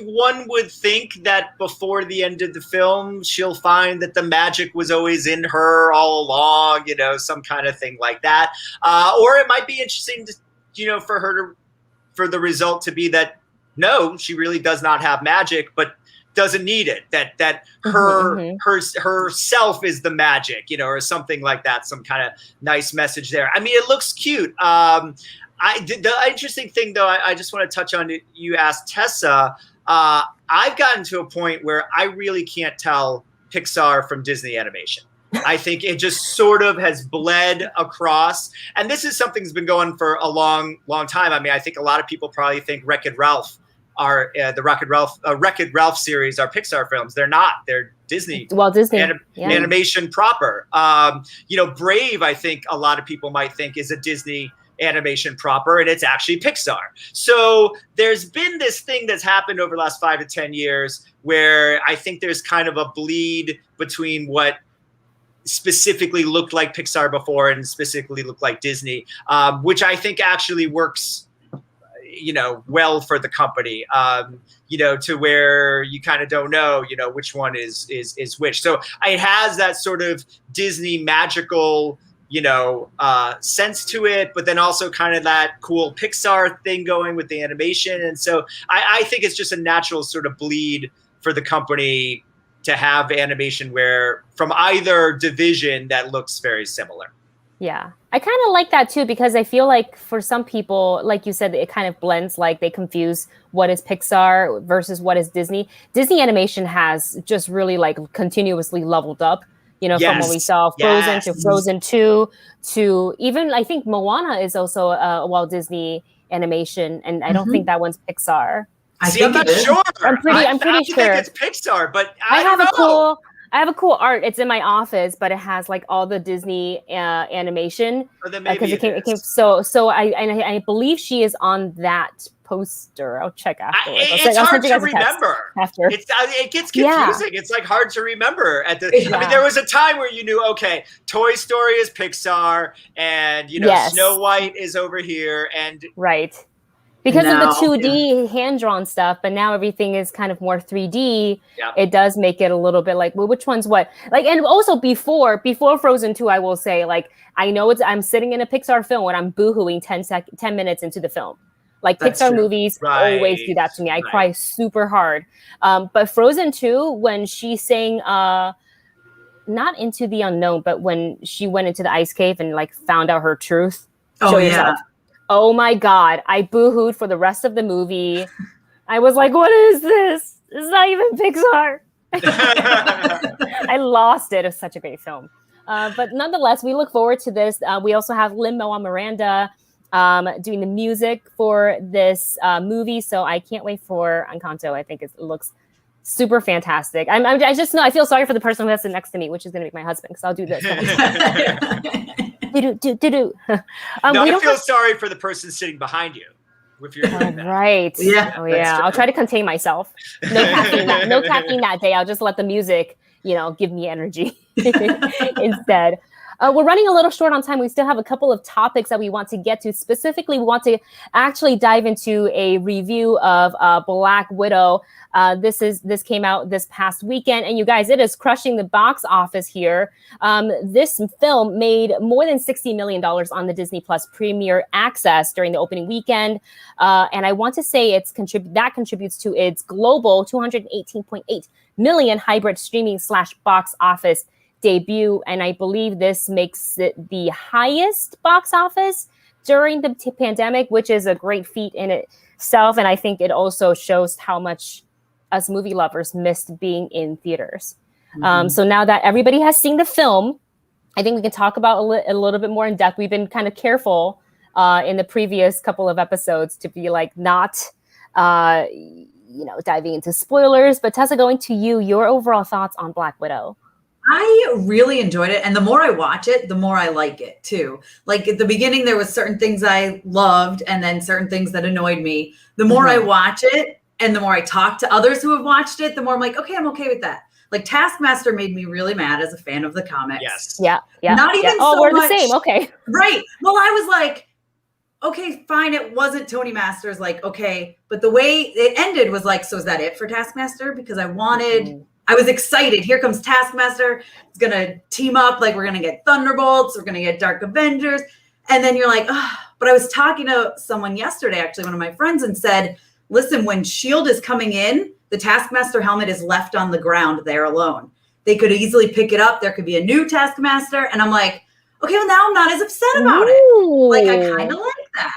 one would think that before the end of the film, she'll find that the magic was always in her all along, you know, some kind of thing like that. Or it might be interesting to, you know, for the result to be that no, she really does not have magic, but doesn't need it, that herself is the magic, you know, or something like that, some kind of nice message there. I mean, it looks cute. The interesting thing though, I just want to touch on it. You asked Tessa, I've gotten to a point where I really can't tell Pixar from Disney animation. I think it just sort of has bled across, and this is something that's been going for a long time. I mean, I think a lot of people probably think Wreck-It Ralph are the Wreck-It Ralph series are Pixar films. They're not. They're Disney. Well, Disney animation proper. You know, Brave, I think a lot of people might think is a Disney animation proper, and it's actually Pixar. So there's been this thing that's happened over the last 5 to 10 years where I think there's kind of a bleed between what specifically looked like Pixar before and specifically looked like Disney, which I think actually works, you know, well for the company, you know, to where you kind of don't know, you know, which one is which. So it has that sort of Disney magical, you know, sense to it, but then also kind of that cool Pixar thing going with the animation. And so I think it's just a natural sort of bleed for the company to have animation where from either division that looks very similar. Yeah, I kind of like that too, because I feel like for some people, like you said, it kind of blends, like they confuse what is Pixar versus what is Disney. Disney animation has just really like continuously leveled up, you know, from when we saw Frozen to Frozen 2 to even, I think Moana is also a Walt Disney animation, and I don't think that one's Pixar. I'm not sure. I'm pretty sure. I think it's Pixar, but I have a cool art. It's in my office, but it has like all the Disney animation. Or then maybe it came. So I believe she is on that poster. I'll check afterwards. It's hard to remember. It gets confusing. Yeah. It's like hard to remember. I mean, there was a time where you knew, okay, Toy Story is Pixar, and you know, Snow White is over here, and right. Because of the 2D hand-drawn stuff, but now everything is kind of more 3D. Yeah. It does make it a little bit like, well, which one's what? Like, and also before Frozen 2, I will say, like, I know I'm sitting in a Pixar film when I'm boohooing 10 minutes into the film. Like, that's Pixar movies always do that to me. I cry super hard. But Frozen 2, when she sang, not Into the Unknown, but when she went into the ice cave and like found out her truth. Show yourself. Oh my God, I boohooed for the rest of the movie. I was like, what is this? It's not even Pixar. I lost it. It was such a great film. But nonetheless, we look forward to this. We also have Lin-Manuel Miranda doing the music for this movie. So I can't wait for Encanto. I think it looks super fantastic. I just know, I feel sorry for the person who has to sit next to me, which is going to be my husband, because I'll do this. I feel sorry for the person sitting behind you. If you're doing that. Right. Yeah. Oh, yeah. I'll try to contain myself. No caffeine that day. I'll just let the music, give me energy instead. We're running a little short on time. We still have a couple of topics that we want to get to. Specifically, we want to actually dive into a review of Black Widow. This came out this past weekend, and you guys, it is crushing the box office here. This film made more than $60 million on the Disney Plus Premier Access during the opening weekend, and I want to say that contributes to its global $218.8 million hybrid streaming / box office debut, and I believe this makes it the highest box office during the pandemic, which is a great feat in itself. And I think it also shows how much us movie lovers missed being in theaters. So now that everybody has seen the film, I think we can talk about a little bit more in depth. We've been kind of careful in the previous couple of episodes to be like not diving into spoilers. But Tessa, going to you, your overall thoughts on Black Widow. I really enjoyed it. And the more I watch it, the more I like it too. Like at the beginning, there was certain things I loved and then certain things that annoyed me. The more I watch it and the more I talk to others who have watched it, the more I'm like, okay, I'm okay with that. Like Taskmaster made me really mad as a fan of the comics. Yes. Yeah. Not even so we're much. The same. Okay. Right. Well, I was like, okay, fine. It wasn't Tony Masters. Like, okay. But the way it ended was like, so is that it for Taskmaster? Because I was excited. Here comes Taskmaster. It's going to team up. Like, we're going to get Thunderbolts. We're going to get Dark Avengers. And then you're like, oh. But I was talking to someone yesterday, actually, one of my friends, and said, listen, when S.H.I.E.L.D. is coming in, the Taskmaster helmet is left on the ground there alone. They could easily pick it up. There could be a new Taskmaster. And I'm like, okay, well, now I'm not as upset about it. Like, I kind of like that.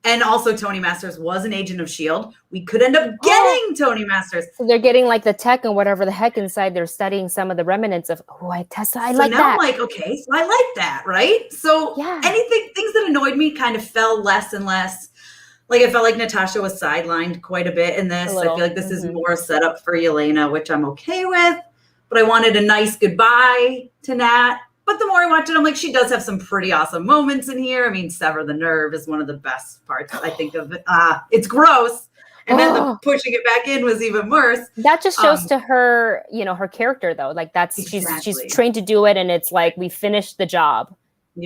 And also, Tony Masters was an agent of S.H.I.E.L.D. We could end up getting Tony Masters. So they're getting like the tech and whatever the heck inside. They're studying some of the remnants of, Tessa, I like that. So now I'm like, okay, so I like that, right? So things that annoyed me kind of fell less and less. Like, I felt like Natasha was sidelined quite a bit in this. I feel like this is more set up for Yelena, which I'm okay with. But I wanted a nice goodbye to Nat. But the more I watch it, I'm like, she does have some pretty awesome moments in here. I mean, Sever the Nerve is one of the best parts, I think, of it. It's gross. And then the pushing it back in was even worse. That just shows to her, her character, though. Like, that's she's trained to do it. And it's like, we finished the job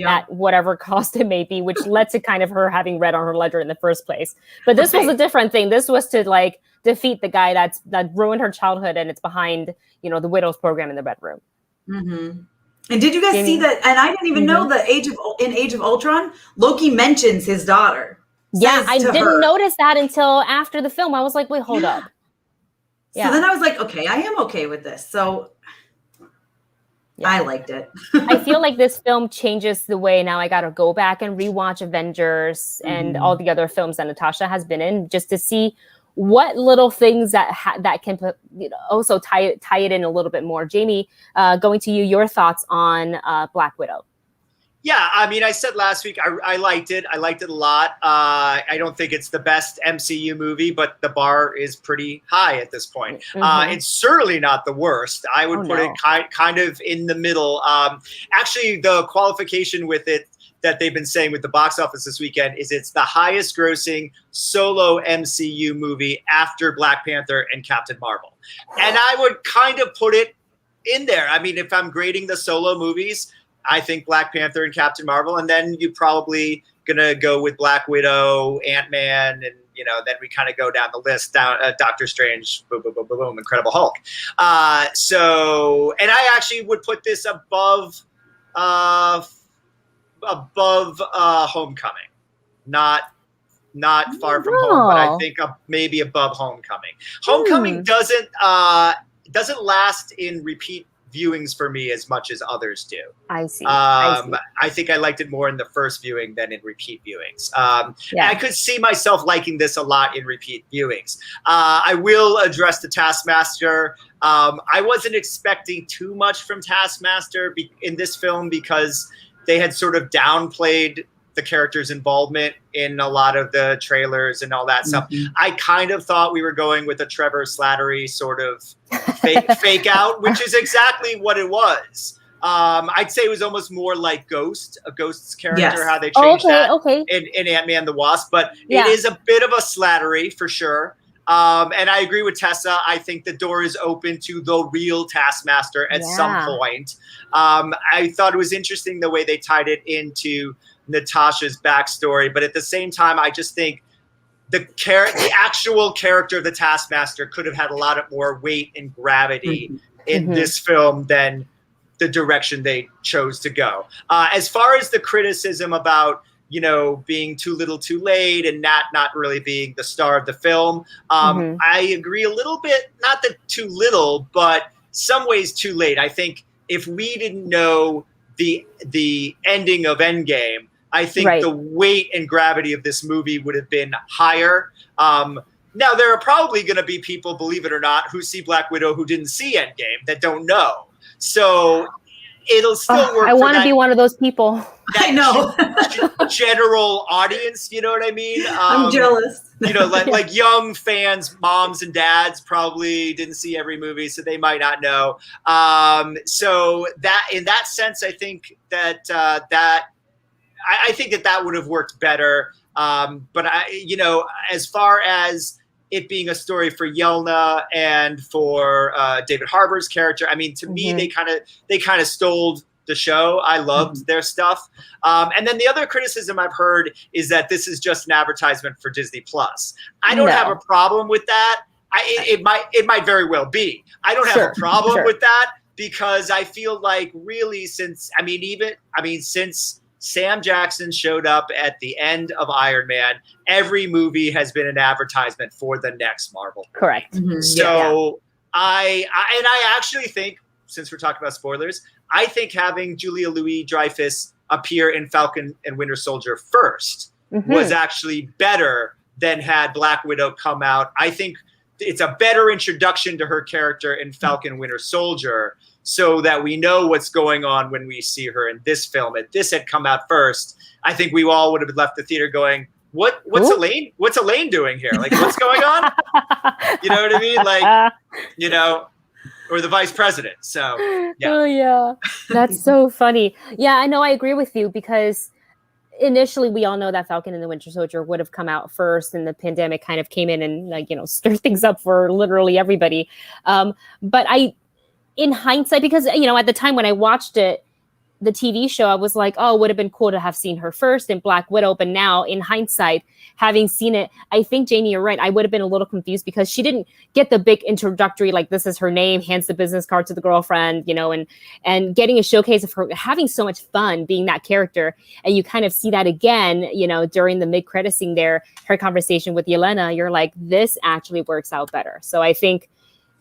at whatever cost it may be, which led to kind of her having red on her ledger in the first place. But this was a different thing. This was to, like, defeat the guy that ruined her childhood. And it's behind, the Widow's program in the bedroom. Mm-hmm. And did you guys see that? And I didn't even know that in Age of Ultron, Loki mentions his daughter. Yeah, I didn't notice that until after the film. I was like, wait, hold up. Yeah. So then I was like, okay, I am okay with this. So I liked it. I feel like this film changes the way now I got to go back and rewatch Avengers and all the other films that Natasha has been in, just to see what little things that that can also tie it in a little bit more. Jami, going to you, your thoughts on Black Widow. Yeah, I mean, I said last week I liked it. I liked it a lot. I don't think it's the best MCU movie, but the bar is pretty high at this point. It's certainly not the worst. I would put it kind of in the middle. Actually, the qualification with it that they've been saying with the box office this weekend is it's the highest grossing solo MCU movie after Black Panther and Captain Marvel. And I would kind of put it in there. I mean, if I'm grading the solo movies, I think Black Panther and Captain Marvel, and then you're probably gonna go with Black Widow, Ant-Man, and then we kind of go down the list, down Doctor Strange, boom, boom, boom, boom, boom, Incredible Hulk. So, and I actually would put this above Homecoming, not Far From Home, but I think maybe above Homecoming. Homecoming doesn't last in repeat viewings for me as much as others do. I see. I think I liked it more in the first viewing than in repeat viewings. I could see myself liking this a lot in repeat viewings. I will address the Taskmaster. I wasn't expecting too much from Taskmaster in this film because they had sort of downplayed the character's involvement in a lot of the trailers and all that stuff. I kind of thought we were going with a Trevor Slattery sort of fake out, which is exactly what it was. I'd say it was almost more like Ghost's character, how they changed that in Ant-Man the Wasp, but it is a bit of a Slattery for sure. And I agree with Tessa. I think the door is open to the real Taskmaster at some point. I thought it was interesting the way they tied it into Natasha's backstory, but at the same time, I just think the actual character of the Taskmaster could have had a lot of more weight and gravity in this film than the direction they chose to go. As far as the criticism about being too little too late and not really being the star of the film, I agree a little bit, not that too little, but some ways too late. I think if we didn't know the ending of Endgame, I think the weight and gravity of this movie would have been higher. Now, there are probably going to be people, believe it or not, who see Black Widow who didn't see Endgame that don't know. So it'll still work. I want to be one of those people. I know. General audience, you know what I mean? I'm jealous. Like young fans, moms and dads probably didn't see every movie, so they might not know. So that, in that sense, I think that I think that would have worked better. But as far as it being a story for Yelena and for David Harbour's character, I mean, to me, they kind of stole the show. I loved their stuff. And then the other criticism I've heard is that this is just an advertisement for Disney Plus. I don't have a problem with that. It might very well be. I don't have a problem with that because I feel like really since Sam Jackson showed up at the end of Iron Man, every movie has been an advertisement for the next Marvel. Correct. So I actually think, since we're talking about spoilers, I think having Julia Louis-Dreyfus appear in Falcon and Winter Soldier first was actually better than had Black Widow come out. I think it's a better introduction to her character in Falcon and Winter Soldier, so that we know what's going on when we see her in this film. If this had come out first, I think we all would have left the theater going, what's Elaine doing here? Like, what's going on? You know what I mean? Like, or the vice president. So, yeah. Oh, yeah. That's so funny. Yeah, I know. I agree with you because initially we all know that Falcon and the Winter Soldier would have come out first, and the pandemic kind of came in and stirred things up for literally everybody. But in hindsight, because, at the time when I watched it, the TV show, I was like, oh, it would have been cool to have seen her first in Black Widow. But now in hindsight, having seen it, I think, Jami, you're right. I would have been a little confused because she didn't get the big introductory, like, this is her name, hands the business card to the girlfriend, and getting a showcase of her having so much fun being that character. And you kind of see that again, during the mid-credit scene there, her conversation with Yelena, you're like, this actually works out better. So I think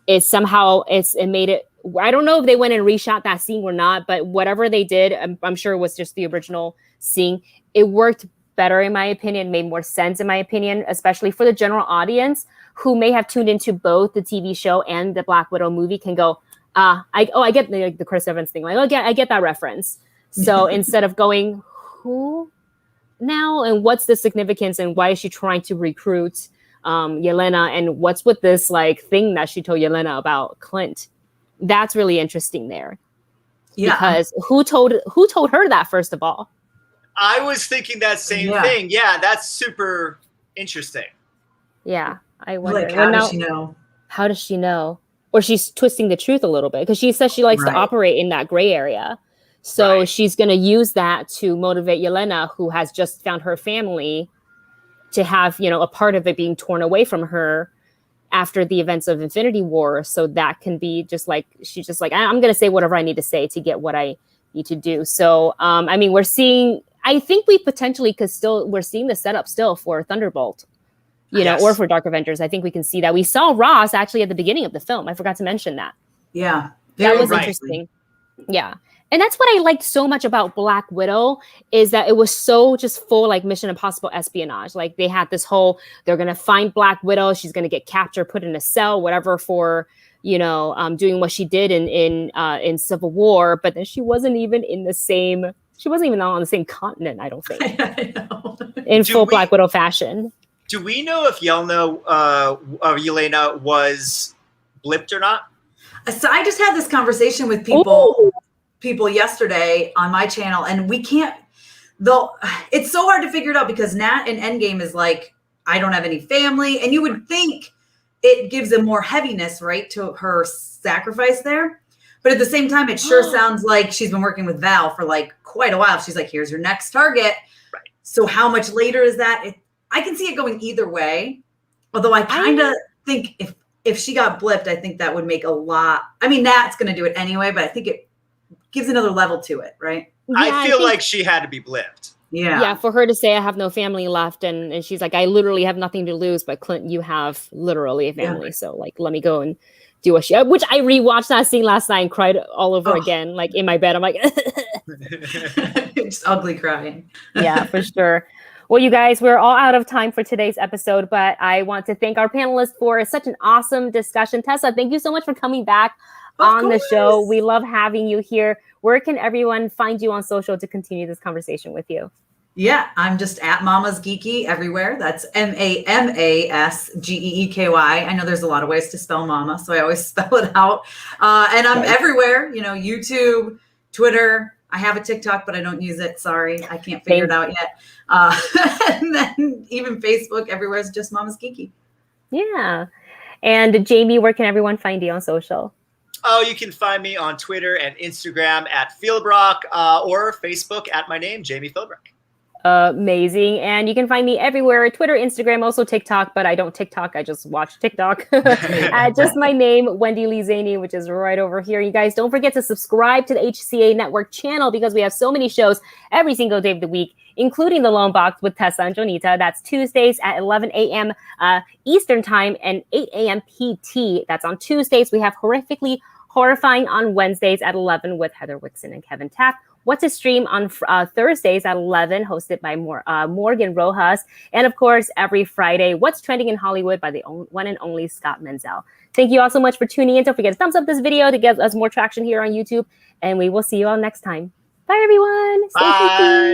it made it. I don't know if they went and reshot that scene or not, but whatever they did, I'm sure it was just the original scene. It worked better in my opinion, made more sense in my opinion, especially for the general audience who may have tuned into both the TV show and the Black Widow movie can go, I get the Chris Evans thing. Like, I get that reference. So instead of going, who now? And what's the significance? And why is she trying to recruit Yelena? And what's with this like thing that she told Yelena about Clint? That's really interesting there. Yeah. Because who told her that, first of all? I was thinking that same thing. Yeah, that's super interesting. Yeah, I wonder. Like, how does she know? How does she know? Or she's twisting the truth a little bit because she says she likes to operate in that gray area. So she's going to use that to motivate Yelena, who has just found her family, to have, a part of it being torn away from her after the events of Infinity War. So that can be just like, she's just like, I'm going to say whatever I need to say to get what I need to do. So, I mean, I think we potentially we're seeing the setup still for Thunderbolt, or for Dark Avengers. I think we can see that. We saw Ross actually at the beginning of the film. I forgot to mention that. Yeah. That was interesting. Yeah. And that's what I liked so much about Black Widow is that it was so just full like Mission Impossible espionage. Like they had this whole, they're going to find Black Widow. She's going to get captured, put in a cell, whatever for, doing what she did in Civil War. But then she wasn't even on the same continent, I don't think. I know. In full Black Widow fashion. Do we know if Yelena was blipped or not? So I just had this conversation with people yesterday on my channel, and we can't, though it's so hard to figure it out because Nat in Endgame is like, I don't have any family. And you would think it gives a more heaviness, right, to her sacrifice there. But at the same time, it sure sounds like she's been working with Val for like quite a while. She's like, here's your next target. Right. So how much later is that? I can see it going either way. Although I kind of think if she got blipped, I think that would make a lot. I mean, Nat's going to do it anyway, but I think it gives another level to it, right? Yeah, I feel like she had to be blipped. Yeah. Yeah, for her to say, I have no family left. And she's like, I literally have nothing to lose. But Clint, you have literally a family. Yeah. So like, let me go and do which I rewatched that scene last night and cried all over again, like in my bed. I'm like, just ugly crying. Yeah, for sure. Well, you guys, we're all out of time for today's episode, but I want to thank our panelists for such an awesome discussion. Tessa, thank you so much for coming back on the show. We love having you here. Where can everyone find you on social to continue this conversation with you? Yeah, I'm just at Mama's Geeky everywhere. That's MAMASGEEKY. I know there's a lot of ways to spell mama, so I always spell it out. And I'm everywhere, YouTube, Twitter. I have a TikTok, but I don't use it. Sorry, I can't figure it out yet. And then even Facebook, everywhere is just Mama's Geeky. Yeah. And Jami, where can everyone find you on social? Oh, you can find me on Twitter and Instagram at Philbrick or Facebook at my name, Jami Philbrick. Amazing. And you can find me everywhere, Twitter, Instagram, also TikTok, but I don't TikTok. I just watch TikTok. Just my name, Wendy Lee Szany, which is right over here. You guys don't forget to subscribe to the HCA Network channel because we have so many shows every single day of the week, including The Lone Box with Tessa and Jonita. That's Tuesdays at 11 a.m. Eastern Time and 8 a.m. PT. That's on Tuesdays. We have Horrifically Horrifying on Wednesdays at 11 with Heather Wixon and Kevin Taft. What's a Stream on Thursdays at 11, hosted by Morgan Rojas. And of course, every Friday, What's Trending in Hollywood by the one and only Scott Menzel. Thank you all so much for tuning in. Don't forget to thumbs up this video to get us more traction here on YouTube. And we will see you all next time. Bye, everyone. Stay Bye.